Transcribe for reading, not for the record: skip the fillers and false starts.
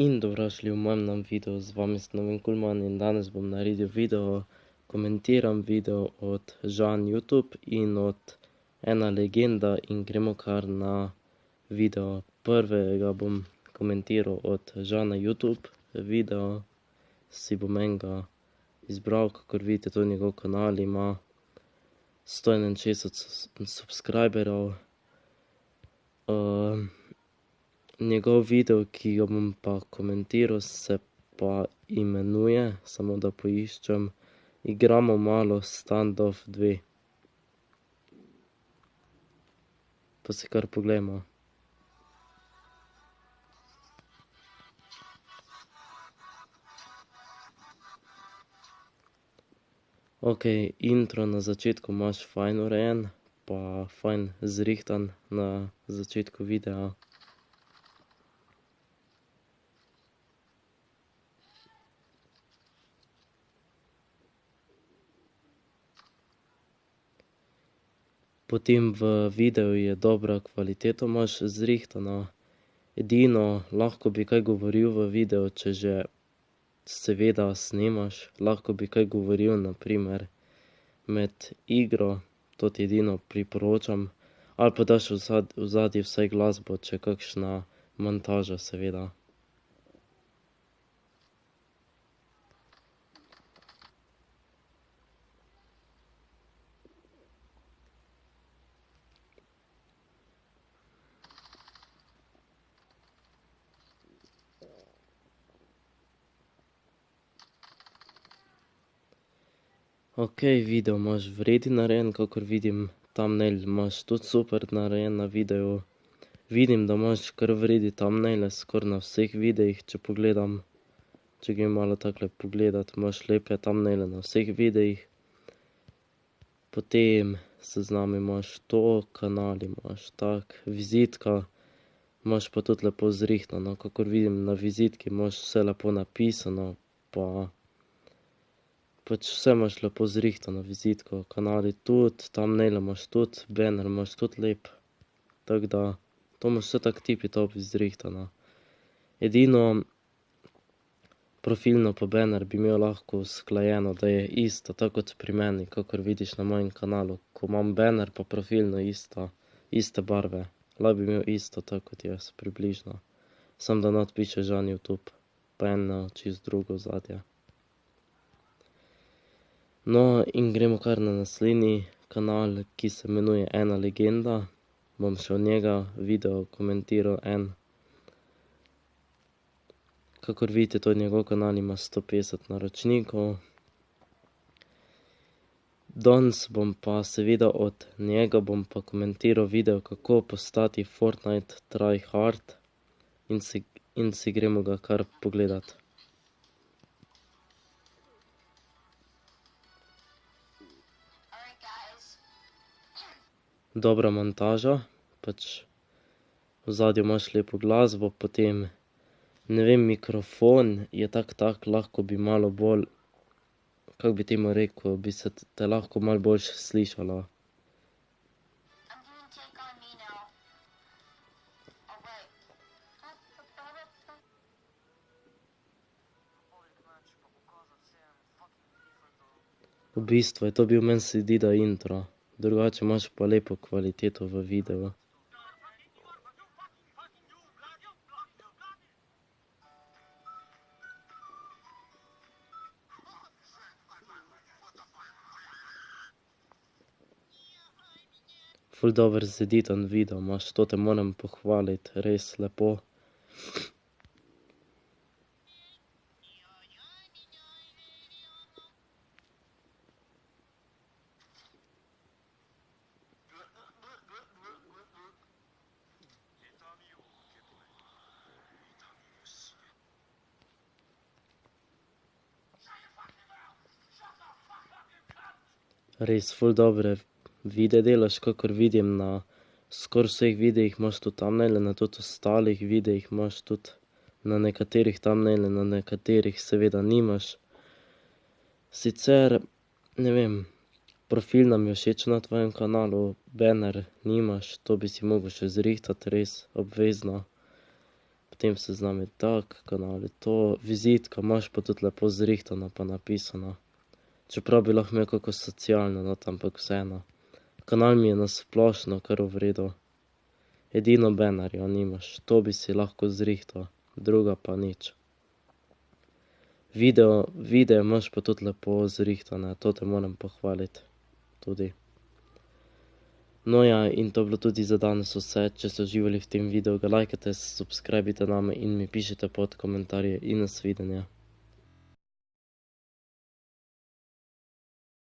In dobrodošli v mojem novem videu, z vami sem Noven Kulman in danes bom naredil video, komentiram video od Žan YouTube in od Ena legenda in gremo kar na video. Prvega bom komentiral od Žana YouTube video, si bom enega izbral, kakor vidite, to njegov kanal ima 161 subscriberov. Njegov video, ki ga bom pa komentiral, se pa imenuje, samo da poiščem, Igramo malo Standoff 2. Pa si kar poglejmo. Ok, intro na začetku imaš fajn urejen, pa fajn zrihtan na začetku videa. Potem v videu je dobra kvaliteta, imaš zrihtano. Edino, lahko bi kaj govoril v videu, če že seveda snemaš, lahko bi kaj govoril, na primer med igro, to ti edino priporočam, ali pa daš v ozadje vsaj glasbo, če je kakšna montaža, seveda. Ok, video imaš vredi narejen, kakor vidim, thumbnail imaš tudi super narejen na videu. Vidim, da imaš kar vredi thumbnaile skoraj na vseh videih, če pogledam. Če grem malo takole pogledat, imaš lepe thumbnaile na vseh videih. Potem seznam imaš to, kanal imaš tak, vizitka imaš pa tudi lepo zrihtano, kakor vidim na vizitki imaš vse lepo napisano, pa pač vse imaš lepo zrihtano vizitko, kanali tudi, thumbnaile imaš tudi, banner imaš tudi lep. Tako da, to imaš vse tako tipi-top zrihtano. Edino profilno pa banner bi imel lahko usklajeno, da je isto, tako kot pri meni, kakor vidiš na mojem kanalu. Ko imam banner pa profilno iste barve. Lahko bi imel isto, tako kot jaz, približno. Samo da not piše Žan YouTube, pa eno čisto drugo ozadje. No, in gremo kar na naslednji kanal, ki se imenuje Ena legenda. Bom še od njega video komentiral en. Kakor vidite, to njegov kanal ima 150 naročnikov. Danes bom pa seveda od njega bom pa komentiral video, kako postati Fortnite tryhard in si gremo ga kar pogledat. Dobra montaža, pač v ozadju imaš lepo glasbo, potem, ne vem, mikrofon je tak, lahko bi malo bolj, kako bi temu rekel, bi se te lahko malo boljše slišalo. V bistvu je to bil, meni se zdi, da intro. Drugače imaš pa lepo kvaliteto v videu. Ful dober zeditan video imaš, to te moram pohvaliti, res lepo. Res ful dobre videe delaš, kakor vidim na skoraj vseh videih imaš tudi thumbnaile, na tudi ostalih videih imaš tudi na nekaterih thumbnaile, na nekaterih seveda nimaš. Sicer, ne vem, profil nam je všeč na tvojem kanalu, banner nimaš, to bi si mogel še zrihtati res obvezno. potem so z nami tak kanali, to vizitka imaš pa tudi lepo zrihtana pa napisana. Čeprav bi lahko imel kako socialno, no, ampak vseeno. Kanal mi je na splošno kar v redu. Edino banerja nimaš, to bi si lahko zrihtal, druga pa nič. Video imaš pa tudi lepo zrihtane, to te moram pohvaliti tudi. No ja, in to je bilo tudi za danes vse. Če ste uživali v tem videu, ga lajkajte, subscribite name in mi pišite pod komentarje in nasvidenje.